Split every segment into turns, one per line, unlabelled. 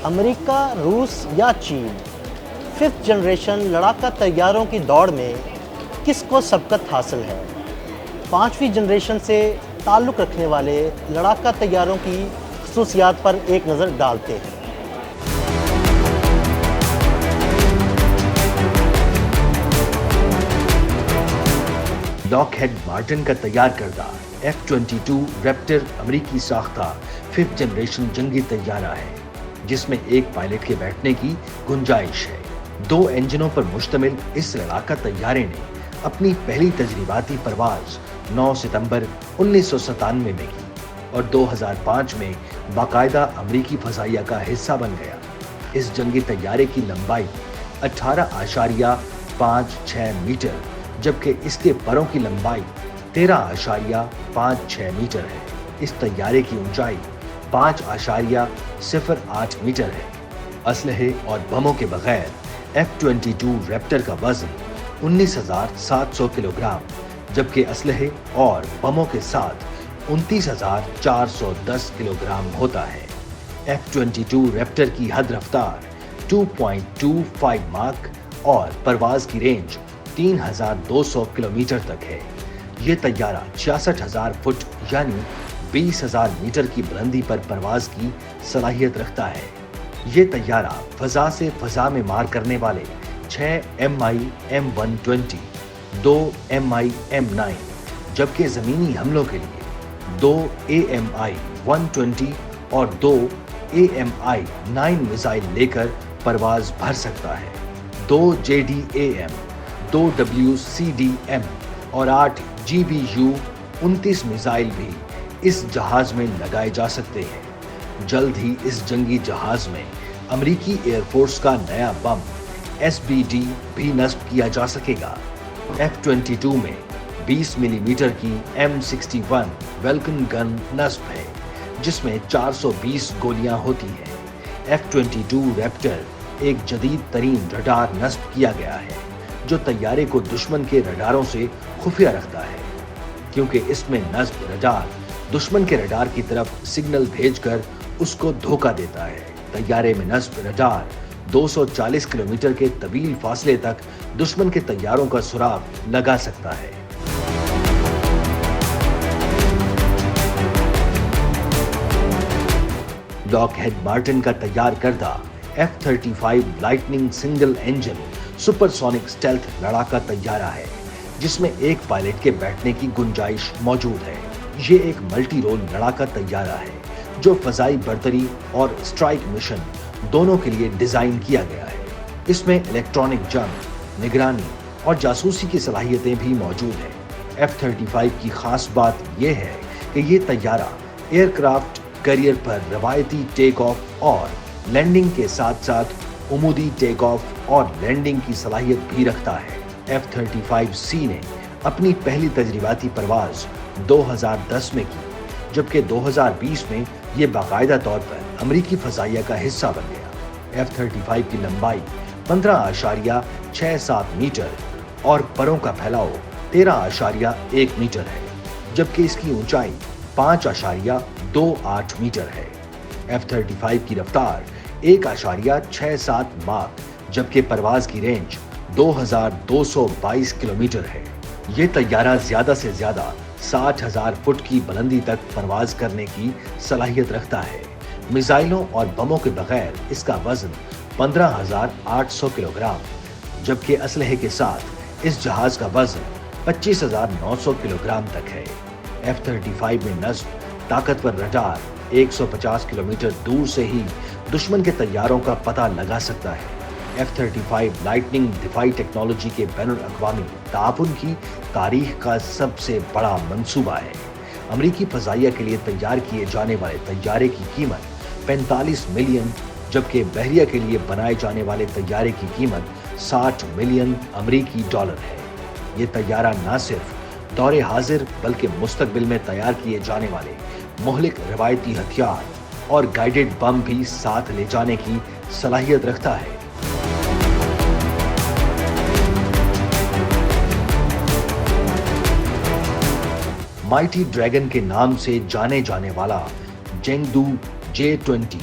امریکہ، روس یا چین، 5th generation لڑاکا طیاروں کی دوڑ میں کس کو سبقت حاصل ہے؟ 5ویں جنریشن سے تعلق رکھنے والے لڑاکا طیاروں کی خصوصیات پر ایک نظر ڈالتے ہیں۔
لاک ہیڈ مارٹن کا تیار کردہ F-22 ریپٹر امریکی ساختہ 5th جنریشن جنگی طیارہ ہے، جس میں ایک پائلٹ کے بیٹھنے کی گنجائش ہے۔ 2 انجنوں پر مشتمل اس لڑاکا طیارے نے اپنی پہلی تجرباتی پرواز 9 ستمبر 1997 میں کی اور 2005 میں باقاعدہ امریکی فضائیہ کا حصہ بن گیا۔ اس جنگی طیارے کی لمبائی 18.56 میٹر جبکہ اس کے پروں کی لمبائی 13.56 میٹر ہے۔ اس طیارے کی اونچائی 5.08 میٹر ہے۔ اسلحے اور بموں کے بغیر F-22 ریپٹر کا وزن 19,700 کلو گرام جبکہ اسلحے اور بموں کے ساتھ 29,410 کلو گرام ہوتا ہے۔ F-22 ریپٹر کی حد رفتار 2.25 ماک اور پرواز کی رینج 3,200 کلومیٹر تک ہے۔ یہ طیارہ 66,000 فٹ یعنی 20,000 میٹر کی بلندی پر پرواز کی صلاحیت رکھتا ہے۔ یہ طیارہ فضا سے فضا میں مار کرنے والے 6 Mi-M120، 2 Mi-M9 جبکہ زمینی حملوں کے لیے 2 AMI-120 اور 2 AMI-9 میزائل لے کر پرواز بھر سکتا ہے۔ 2 JDAM، 2 WCDM اور 8 GBU-29 میزائل بھی اس جہاز میں لگائے جا سکتے ہیں۔ جلد ہی اس جنگی جہاز میں امریکی ایئر فورس کا نیا بم SBD بھی نصب کیا جا سکے گا۔ F-22 میں 20 ملی میٹر کی M61 ویلکن گن نصب ہے، جس میں 420 گولیاں ہوتی ہیں۔ F-22 ریپٹر ایک جدید ترین رڈار نصب کیا گیا ہے، جو طیارے کو دشمن کے رڈاروں سے خفیہ رکھتا ہے، کیونکہ اس میں نصب رڈار دشمن کے رڈار کی طرف سگنل بھیج کر اس کو دھوکہ دیتا ہے۔ طیارے میں نصب رڈار 240 کلومیٹر کے طویل فاصلے تک دشمن کے طیاروں کا سراغ لگا سکتا ہے۔ لاک ہیڈ مارٹن کا تیار کردہ F-35 lightning single engine supersonic stealth لڑاکا طیارہ ہے، جس میں ایک پائلٹ کے بیٹھنے کی گنجائش موجود ہے۔ یہ ایک ملٹی رول لڑاکا طیارہ ہے جو فضائی برتری اور اسٹرائک مشن دونوں کے لیے ڈیزائن کیا گیا ہے۔ اس میں الیکٹرانک جنگ، نگرانی اور جاسوسی کی صلاحیتیں بھی موجود ہیں۔ F-35 کی خاص بات یہ ہے کہ یہ طیارہ ایئر کرافٹ کیریئر پر روایتی ٹیک آف اور لینڈنگ کے ساتھ ساتھ عمودی ٹیک آف اور لینڈنگ کی صلاحیت بھی رکھتا ہے۔ F-35C نے اپنی پہلی تجرباتی پرواز 2010 میں کی، جبکہ 2020 میں یہ باقاعدہ طور پر امریکی فضائیہ کا حصہ بن گیا۔ F-35 کی لمبائی 15.67 میٹر اور پروں کا پھیلاؤ 13.1 میٹر ہے، جبکہ اس کی اونچائی 5.28 میٹر ہے۔ F-35 کی رفتار 1.67 ماک جبکہ پرواز کی رینج 2,222 کلومیٹر ہے۔ یہ طیارہ زیادہ سے زیادہ 60,000 فٹ کی بلندی تک پرواز کرنے کی صلاحیت رکھتا ہے۔ میزائلوں اور بموں کے بغیر اس کا وزن 15,800 کلو گرام جبکہ اسلحے کے ساتھ اس جہاز کا وزن 25,900 کلو گرام تک ہے۔ F-35 میں نصب طاقتور رڈار 150 کلومیٹر دور سے ہی دشمن کے طیاروں کا پتہ لگا سکتا ہے۔ F-35 لائٹننگ دفاعی ٹیکنالوجی کے بین الاقوامی تعاون کی تاریخ کا سب سے بڑا منصوبہ ہے۔ امریکی فضائیہ کے لیے تیار کیے جانے والے طیارے کی قیمت 45 ملین جبکہ بحریہ کے لیے بنائے جانے والے طیارے کی قیمت 60 ملین امریکی ڈالر ہے۔ یہ طیارہ نہ صرف دور حاضر بلکہ مستقبل میں تیار کیے جانے والے مہلک روایتی ہتھیار اور گائیڈڈ بم بھی ساتھ لے جانے کی صلاحیت رکھتا ہے۔ مائٹی ڈریگن کے نام سے جانے جانے والا جینگڈو J-20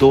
2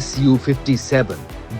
Su-57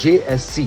JSC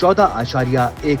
14.1